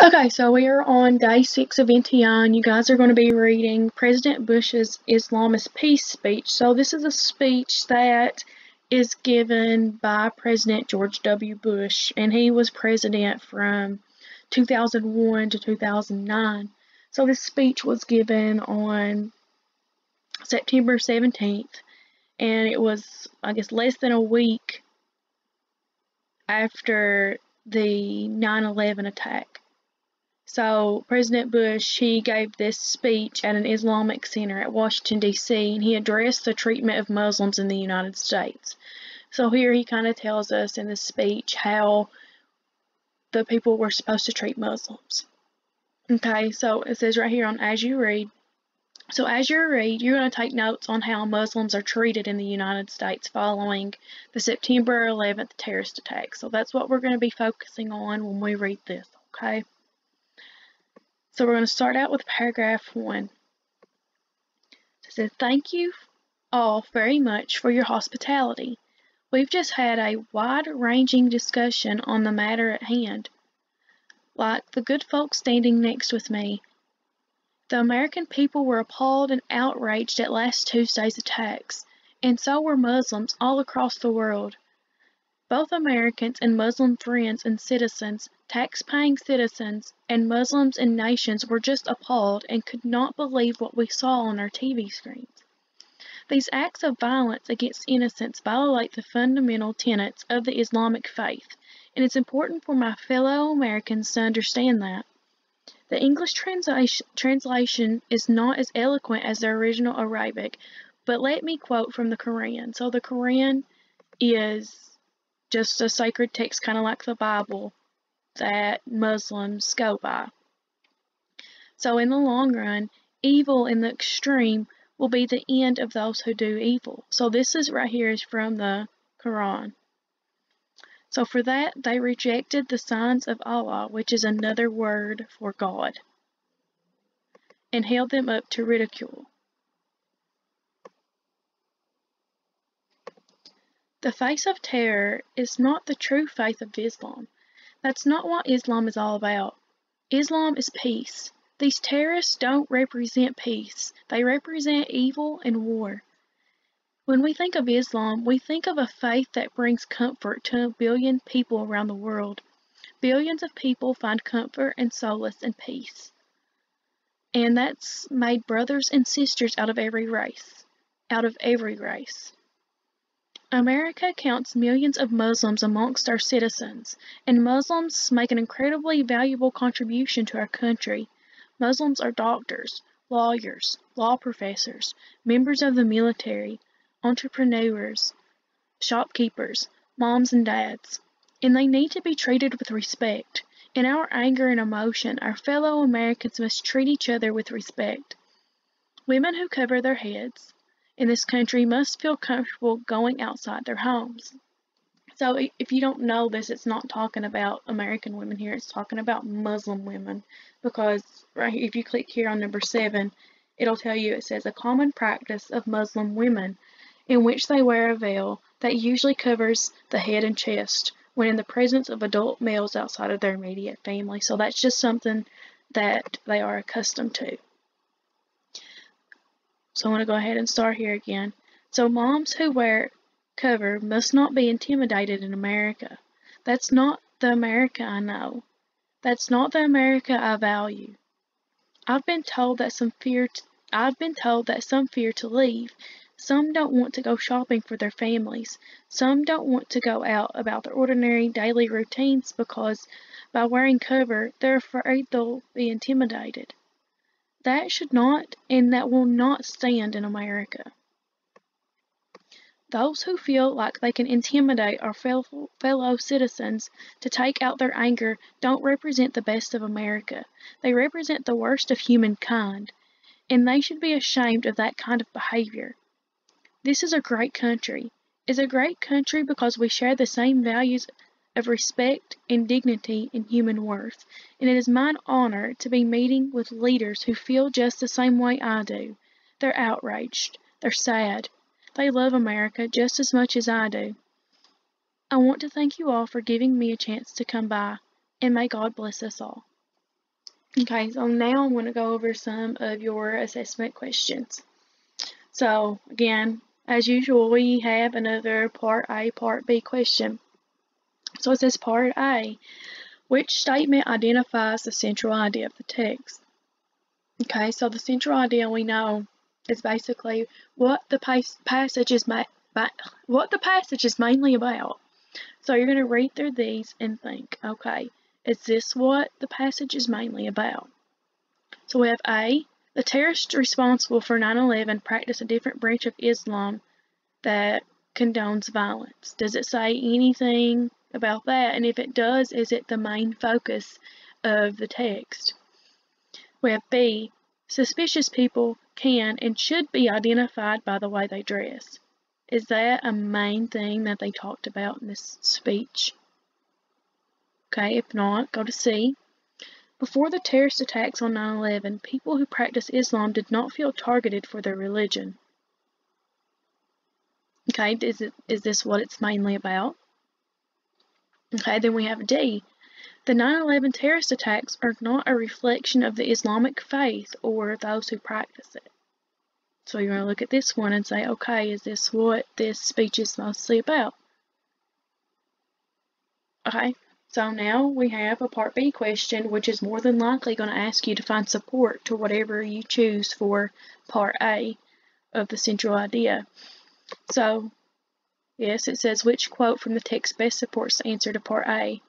Okay, so we are on day 6 of NTI, and you guys are going to be reading President Bush's Islamist peace speech. So this is a speech that is given by President George W. Bush, and he was president from 2001 to 2009. So this speech was given on September 17th, and it was, I guess, less than a week after the 9/11 attack. So President Bush, he gave this speech at an Islamic center at Washington, D.C., and he addressed the treatment of Muslims in the United States. So here he kind of tells us in this speech how the people were supposed to treat Muslims. Okay, so it says right here on As You Read. So as you read, you're going to take notes on how Muslims are treated in the United States following the September 11th terrorist attack. So that's what we're going to be focusing on when we read this, okay? So we're going to start out with paragraph 1. It says, "Thank you all very much for your hospitality. We've just had a wide-ranging discussion on the matter at hand. Like the good folks standing next with me, the American people were appalled and outraged at last Tuesday's attacks, and so were Muslims all across the world. Both Americans and Muslim friends and citizens, tax-paying citizens, and Muslims and nations were just appalled and could not believe what we saw on our TV screens. These acts of violence against innocents violate the fundamental tenets of the Islamic faith, and it's important for my fellow Americans to understand that. The English translation is not as eloquent as the original Arabic, but let me quote from the Quran. So the Quran is just a sacred text, kind of like the Bible, that Muslims go by. So in the long run, evil in the extreme will be the end of those who do evil." So this is right here is from the Quran. "So for that, they rejected the signs of Allah, which is another word for God, and held them up to ridicule. The face of terror is not the true faith of Islam. That's not what Islam is all about. Islam is peace. These terrorists don't represent peace. They represent evil and war. When we think of Islam, we think of a faith that brings comfort to 1 billion people around the world. Billions of people find comfort and solace and peace. And that's made brothers and sisters out of every race. America counts millions of Muslims amongst our citizens, and Muslims make an incredibly valuable contribution to our country. Muslims are doctors, lawyers, law professors, members of the military, entrepreneurs, shopkeepers, moms and dads, and they need to be treated with respect. In our anger and emotion, our fellow Americans must treat each other with respect. Women who cover their heads in this country must feel comfortable going outside their homes." So if you don't know this, it's not talking about American women here, it's talking about Muslim women, because right here, if you click here on number 7, it'll tell you, it says, "A common practice of Muslim women in which they wear a veil that usually covers the head and chest when in the presence of adult males outside of their immediate family." So that's just something that they are accustomed to. So I'm going to go ahead and start here again. "So moms who wear cover must not be intimidated in America. That's not the America I know. That's not the America I value. I've been told that some fear to leave. Some don't want to go shopping for their families. Some don't want to go out about their ordinary daily routines because by wearing cover, they're afraid they'll be intimidated. That should not and that will not stand in America. Those who feel like they can intimidate our fellow citizens to take out their anger don't represent the best of America. They represent the worst of humankind, and they should be ashamed of that kind of behavior. This is a great country. It's a great country because we share the same values of respect and dignity and human worth, and it is my honor to be meeting with leaders who feel just the same way I do. They're outraged. They're sad. They love America just as much as I do. I want to thank you all for giving me a chance to come by, and may God bless us all." Okay, so now I'm going to go over some of your assessment questions. So, again, as usual, we have another Part A, Part B question. So it says Part A, which statement identifies the central idea of the text? Okay, so the central idea we know is basically what the passage is mainly about. So you're going to read through these and think, okay, is this what the passage is mainly about? So we have A, the terrorists responsible for 9/11 practice a different branch of Islam that condones violence. Does it say anything about that? And if it does, is it the main focus of the text? We have B, suspicious people can and should be identified by the way they dress. Is that a main thing that they talked about in this speech? Okay, if not, go to C. Before the terrorist attacks on 9/11, people who practice Islam did not feel targeted for their religion. Okay, is this what it's mainly about? Okay, then we have D. The 9/11 terrorist attacks are not a reflection of the Islamic faith or those who practice it. So you're going to look at this one and say, okay, is this what this speech is mostly about? Okay, so now we have a Part B question, which is more than likely going to ask you to find support to whatever you choose for Part A of the central idea. So, yes, it says which quote from the text best supports the answer to Part A.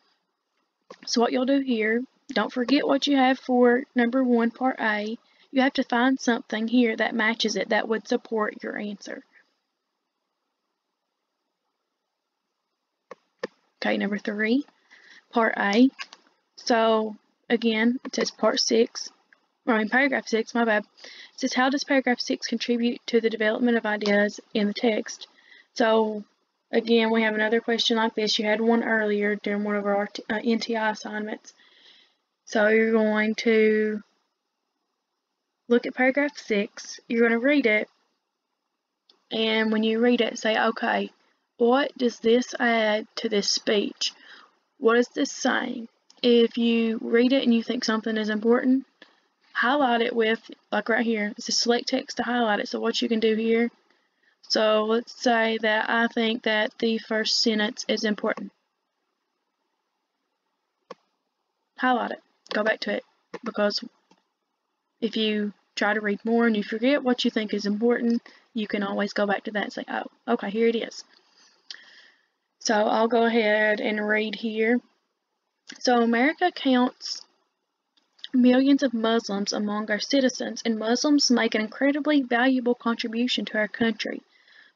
So what you'll do here, don't forget what you have for number 1, Part A. You have to find something here that matches it that would support your answer. Okay, number 3, Part A. So, again, it says paragraph 6, my bad. It says, how does paragraph 6 contribute to the development of ideas in the text? So, again, we have another question like this. You had one earlier during one of our NTI assignments. So, you're going to look at paragraph 6. You're going to read it. And when you read it, say, okay, what does this add to this speech? What is this saying? If you read it and you think something is important, highlight it with, like right here, it's a select text to highlight it. So what you can do here, so let's say that I think that the first sentence is important. Highlight it, go back to it, because if you try to read more and you forget what you think is important, you can always go back to that and say, oh, okay, here it is. So I'll go ahead and read here. So America counts millions of Muslims among our citizens, and Muslims make an incredibly valuable contribution to our country.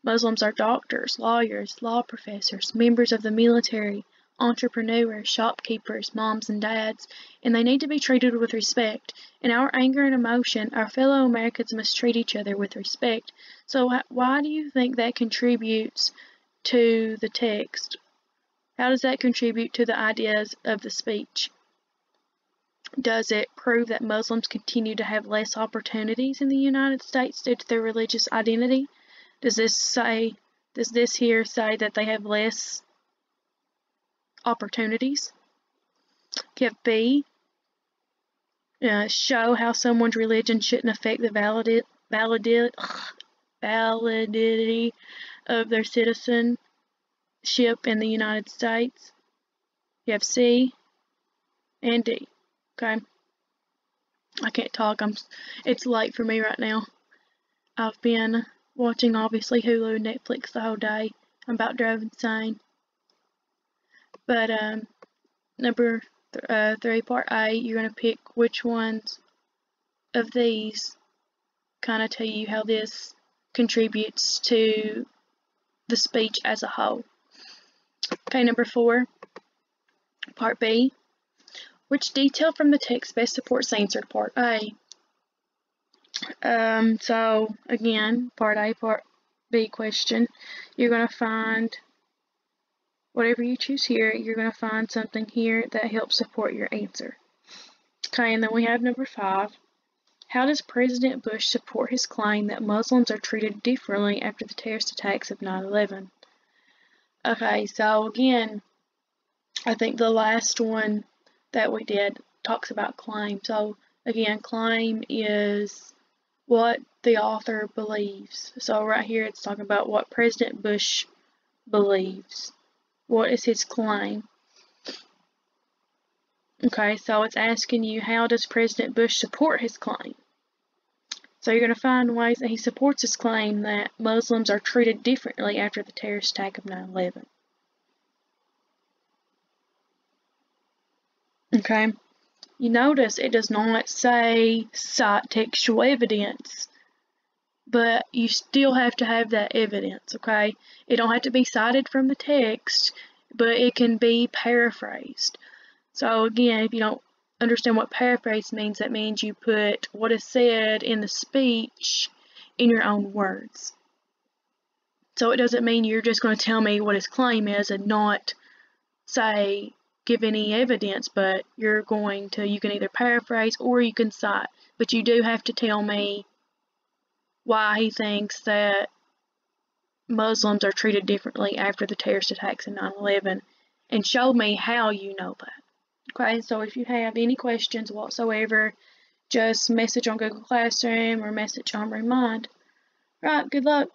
Muslims are doctors, lawyers, law professors, members of the military, entrepreneurs, shopkeepers, moms and dads, and they need to be treated with respect. In our anger and emotion, our fellow Americans must treat each other with respect. So why do you think that contributes to the text? How does that contribute to the ideas of the speech? Does it prove that Muslims continue to have less opportunities in the United States due to their religious identity? Does this here say that they have less opportunities? You have B, show how someone's religion shouldn't affect the validity of their citizenship in the United States. You have C and D. Okay. I can't talk. It's late for me right now. I've been watching, obviously, Hulu and Netflix the whole day. I'm about drove insane. But, number 3, Part A, you're going to pick which ones of these kind of tell you how this contributes to the speech as a whole. Okay, number 4, Part B, which detail from the text best supports the answer to Part A? So, again, Part A, Part B question, you're going to find, whatever you choose here, you're going to find something here that helps support your answer. Okay, and then we have number 5. How does President Bush support his claim that Muslims are treated differently after the terrorist attacks of 9/11? Okay, so again, I think the last one that we did, talks about claim. So again, claim is what the author believes. So right here it's talking about what President Bush believes. What is his claim? Okay, so it's asking you, how does President Bush support his claim? So you're going to find ways that he supports his claim that Muslims are treated differently after the terrorist attack of 9/11. Okay, you notice it does not say cite textual evidence, but you still have to have that evidence, okay? It don't have to be cited from the text, but it can be paraphrased. So again, if you don't understand what paraphrase means, that means you put what is said in the speech in your own words. So it doesn't mean you're just going to tell me what his claim is and not say give any evidence, but you can either paraphrase or you can cite, but you do have to tell me why he thinks that Muslims are treated differently after the terrorist attacks in 9/11 and show me how you know that. Okay, so if you have any questions whatsoever, just message on Google Classroom or message on Remind. Right, good luck.